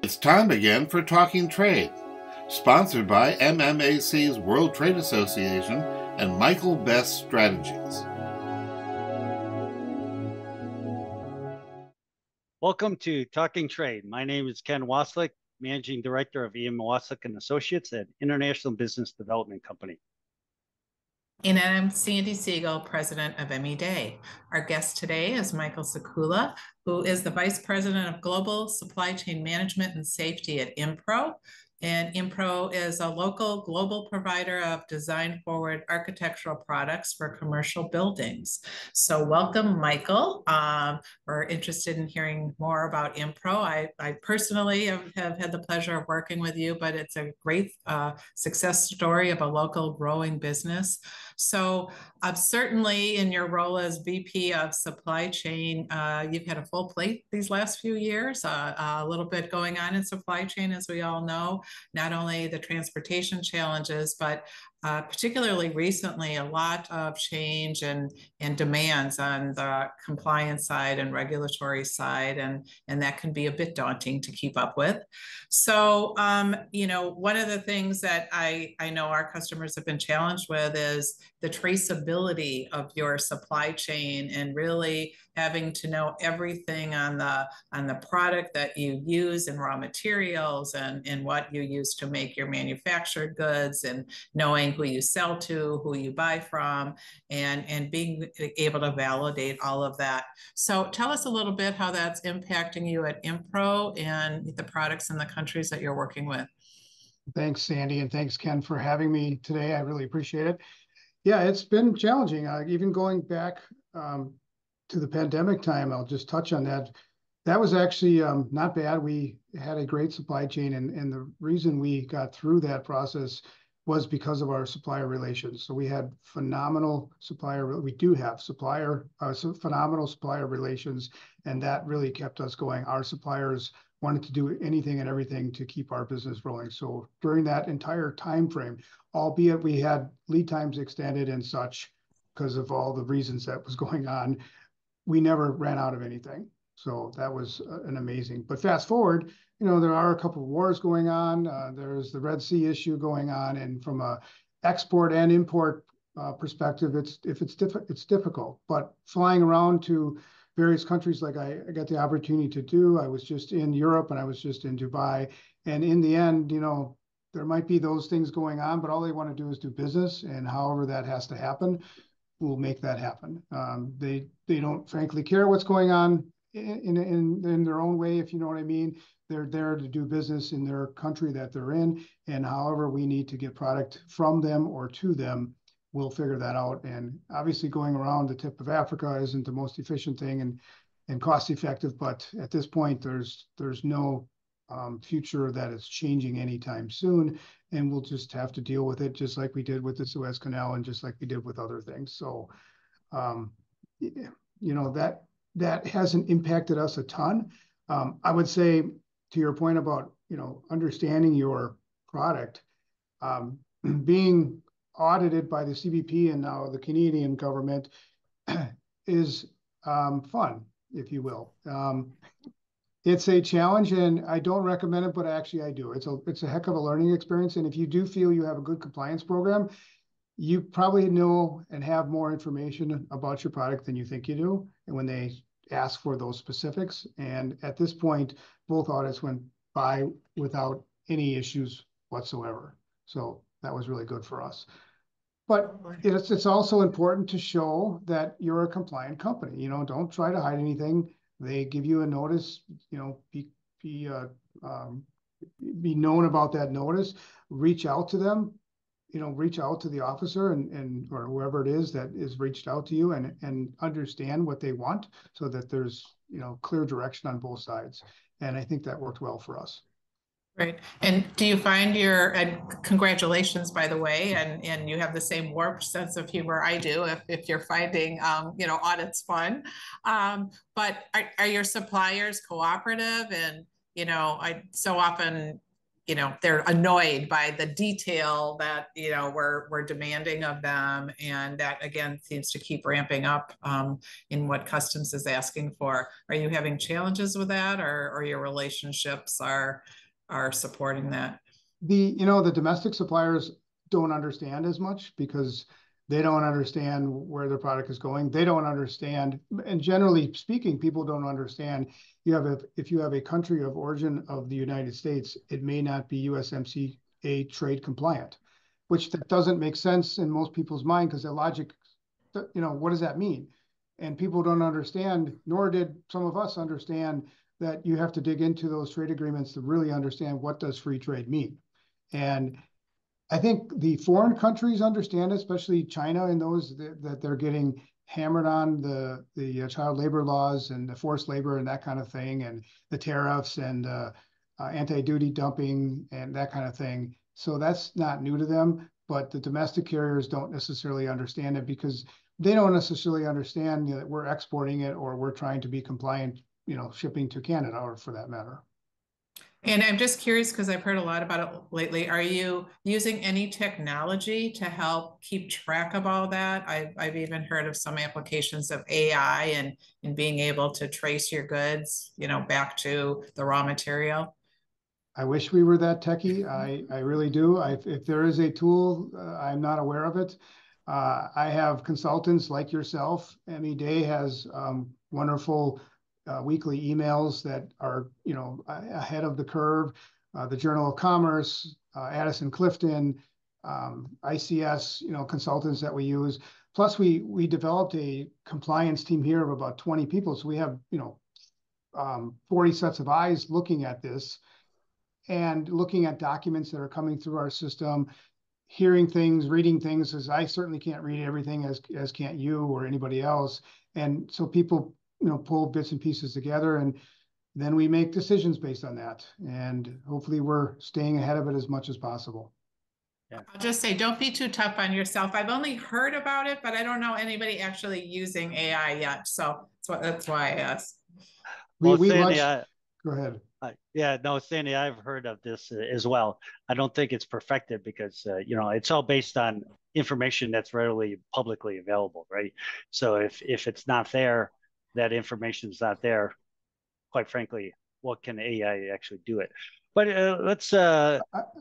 It's time again for Talking Trade, sponsored by MMAC's World Trade Association and Michael Best Strategies. Welcome to Talking Trade. My name is Ken Wasylik, Managing Director of EM Wasylik and Associates at International Business Development Company. And I'm Sandi Siegel, President of ME-Day. Our guest today is Michael Sekula, who is the Vice President of Global Supply Chain Management and Safety at InPro. And InPro is a local global provider of design-forward architectural products for commercial buildings. So welcome, Michael. We're interested in hearing more about InPro. I personally have had the pleasure of working with you, but it's a great success story of a local growing business. So certainly in your role as VP of Supply Chain, you've had a full plate these last few years, a little bit going on in supply chain, as we all know. Not only the transportation challenges, but particularly recently, a lot of change and demands on the compliance side and regulatory side, and that can be a bit daunting to keep up with. So, one of the things that I know our customers have been challenged with is the traceability of your supply chain and really having to know everything on the product that you use and raw materials and what you use to make your manufactured goods, and knowing who you sell to, who you buy from, and being able to validate all of that. So tell us a little bit how that's impacting you at InPro and the products in the countries that you're working with. Thanks, Sandi, and thanks, Ken, for having me today. I really appreciate it. Yeah, it's been challenging. Even going back to the pandemic time, I'll just touch on that. That was actually not bad. We had a great supply chain, and the reason we got through that process was because of our supplier relations. So we had phenomenal supplier. We do have phenomenal supplier relations, and that really kept us going. Our suppliers wanted to do anything and everything to keep our business rolling. So during that entire time frame, albeit we had lead times extended and such because of all the reasons that was going on, we never ran out of anything. So that was an amazing. But fast forward, there are a couple of wars going on. There's the Red Sea issue going on, and from a export and import perspective, it's difficult. But flying around to various countries, like I got the opportunity to do, I was just in Europe and I was just in Dubai, and in the end, there might be those things going on, but all they want to do is do business, and however that has to happen, we'll make that happen. They don't frankly care what's going on in their own way, if you know what I mean. They're there to do business in their country that they're in, and however we need to get product from them or to them, we'll figure that out. And obviously going around the tip of Africa isn't the most efficient thing and cost effective, but at this point there's no future that is changing anytime soon, and we'll just have to deal with it, just like we did with the Suez Canal and just like we did with other things. So that hasn't impacted us a ton. I would say, to your point about understanding your product, being audited by the CBP and now the Canadian government is fun, if you will. It's a challenge, and I don't recommend it, but actually I do. It's a heck of a learning experience, and if you do feel you have a good compliance program, you probably know and have more information about your product than you think you do, and when they ask for those specifics. And at this point, both audits went by without any issues whatsoever. So that was really good for us. But it's also important to show that you're a compliant company. Don't try to hide anything. They give you a notice, be known about that notice, reach out to them, reach out to the officer and or whoever it is that is reached out to you, and understand what they want, so that there's clear direction on both sides. And I think that worked well for us. Right. And do you find and congratulations, by the way, and you have the same warped sense of humor I do, if you're finding, audits fun. But are your suppliers cooperative? And, I so often they're annoyed by the detail that, we're demanding of them. And that, again, seems to keep ramping up in what customs is asking for. Are you having challenges with that, or your relationships are supporting that? The domestic suppliers don't understand as much because they don't understand where their product is going. They don't understand, and generally speaking, people don't understand. If you have a country of origin of the United States, it may not be USMCA trade compliant, which that doesn't make sense in most people's mind because the logic, what does that mean? And people don't understand, nor did some of us understand, that you have to dig into those trade agreements to really understand what does free trade mean. And I think the foreign countries understand, especially China, and those that they're getting hammered on the child labor laws and the forced labor and that kind of thing, and the tariffs and anti-duty dumping and that kind of thing. So that's not new to them, but the domestic carriers don't necessarily understand it because they don't necessarily understand that we're exporting it or we're trying to be compliant, shipping to Canada, or for that matter. And I'm just curious because I've heard a lot about it lately. Are you using any technology to help keep track of all that? I've even heard of some applications of AI and being able to trace your goods, back to the raw material. I wish we were that techie. I really do. If there is a tool, I'm not aware of it. I have consultants like yourself. ME Day has wonderful weekly emails that are, ahead of the curve. The Journal of Commerce, Addison Clifton, ICS, consultants that we use. Plus, we developed a compliance team here of about 20 people. So we have, 40 sets of eyes looking at this and looking at documents that are coming through our system, hearing things, reading things, because I certainly can't read everything as can't you or anybody else. And so people, pull bits and pieces together, and then we make decisions based on that. And hopefully we're staying ahead of it as much as possible. Yeah. I'll just say, don't be too tough on yourself. I've only heard about it, but I don't know anybody actually using AI yet. So that's why I asked. Well, Sandy, go ahead. Yeah, no, Sandy, I've heard of this as well. I don't think it's perfected because, it's all based on information that's readily publicly available, right? So if it's not there, that information is not there, quite frankly, what can AI actually do it? But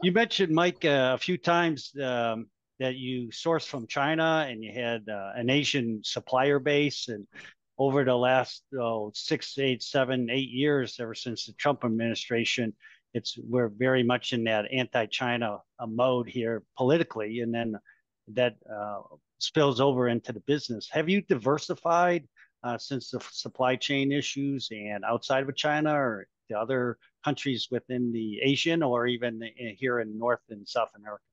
you mentioned, Mike, a few times that you sourced from China and you had an Asian supplier base. And over the last 6, 8, 7, 8 years, ever since the Trump administration, we're very much in that anti-China mode here politically, and then that spills over into the business. Have you diversified since the supply chain issues and outside of China or the other countries within the Asian or even here in North and South America?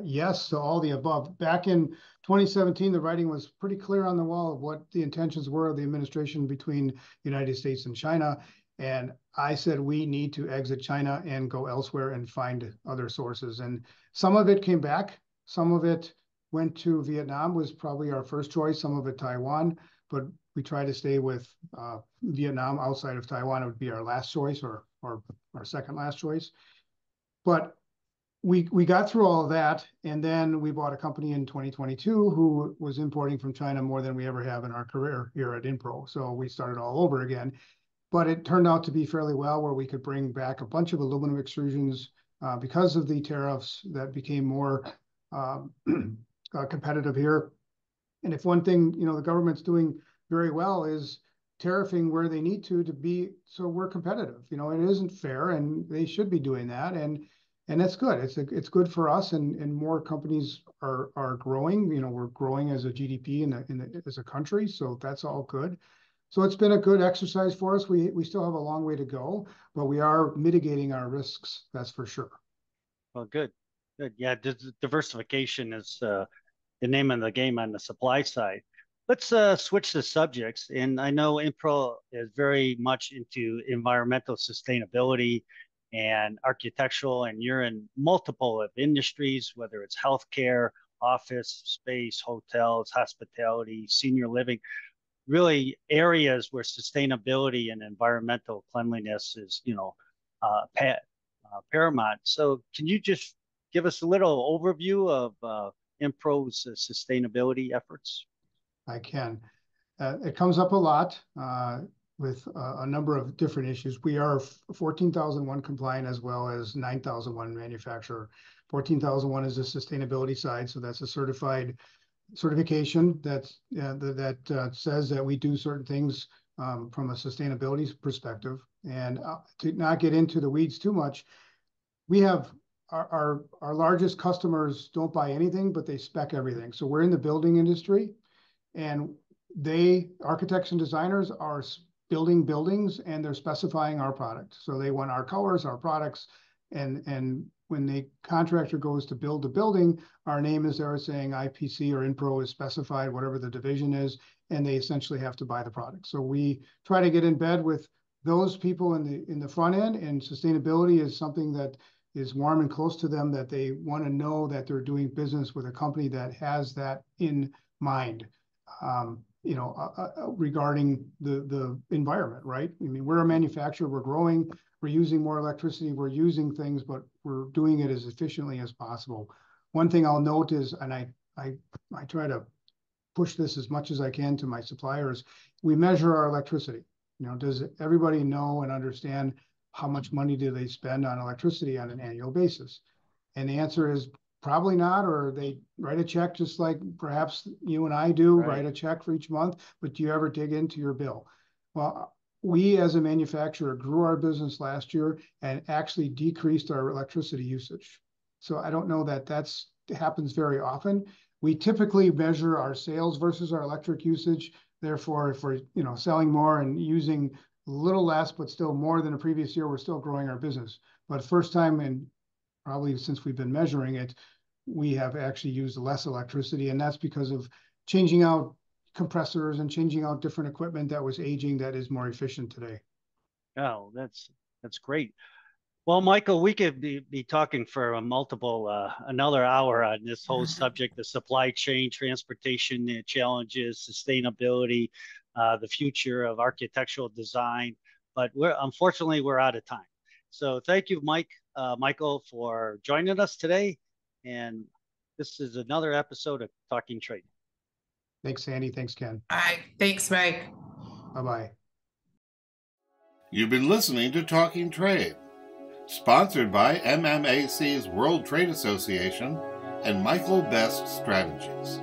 Yes, so all the above. Back in 2017, the writing was pretty clear on the wall of what the intentions were of the administration between the United States and China. And I said, we need to exit China and go elsewhere and find other sources. And some of it came back. Some of it went to Vietnam, was probably our first choice. Some of it Taiwan, but we try to stay with Vietnam. Outside of Taiwan, it would be our last choice or our second last choice. But we got through all of that, and then we bought a company in 2022 who was importing from China more than we ever have in our career here at InPro. So we started all over again. But it turned out to be fairly well, where we could bring back a bunch of aluminum extrusions because of the tariffs that became more competitive here. And if one thing, the government's doing very well is tariffing where they need to be, so we're competitive. It isn't fair, and they should be doing that. And that's good. It's good for us, and more companies are growing. We're growing as a GDP as a country, so that's all good. So it's been a good exercise for us. We still have a long way to go, but we are mitigating our risks. That's for sure. Well, good. Yeah, diversification is the name of the game on the supply side. Let's switch the subjects. And I know InPro is very much into environmental sustainability and architectural, and you're in multiple of industries, whether it's healthcare, office space, hotels, hospitality, senior living, really areas where sustainability and environmental cleanliness is, paramount. So can you just give us a little overview of InPro's sustainability efforts? I can. It comes up a lot with a number of different issues. We are 14,001 compliant as well as 9,001 manufacturer. 14,001 is the sustainability side, so that's a certification that says that we do certain things from a sustainability perspective. And to not get into the weeds too much, we have our largest customers don't buy anything, but they spec everything. So we're in the building industry, and architects and designers are building buildings, and they're specifying our product. So they want our colors, our products, and when the contractor goes to build the building, our name is there saying IPC or InPro is specified, whatever the division is, and they essentially have to buy the product. So we try to get in bed with those people in the front end, and sustainability is something that is warm and close to them, that they want to know that they're doing business with a company that has that in mind. Regarding the environment, right? I mean, we're a manufacturer, we're growing, we're using more electricity, we're using things, but we're doing it as efficiently as possible. One thing I'll note is, and I try to push this as much as I can to my suppliers, we measure our electricity. Does everybody know and understand how much money do they spend on electricity on an annual basis? And the answer is probably not, or they write a check just like perhaps you and I do, write a check for each month, but do you ever dig into your bill? Well, we as a manufacturer grew our business last year and actually decreased our electricity usage. So I don't know that happens very often. We typically measure our sales versus our electric usage. Therefore, if we're selling more and using a little less, but still more than the previous year, we're still growing our business. But first time in probably since we've been measuring it, we have actually used less electricity, and that's because of changing out compressors and changing out different equipment that was aging that is more efficient today. Oh, that's great. Well, Michael, we could be talking for another hour on this whole subject, the supply chain, transportation challenges, sustainability, the future of architectural design. But unfortunately, we're out of time. So thank you, Michael, for joining us today. And this is another episode of Talking Trade. Thanks, Sandy. Thanks, Ken. All right. Thanks, Mike. Bye-bye. You've been listening to Talking Trade, sponsored by MMAC's World Trade Association and Michael Best Strategies.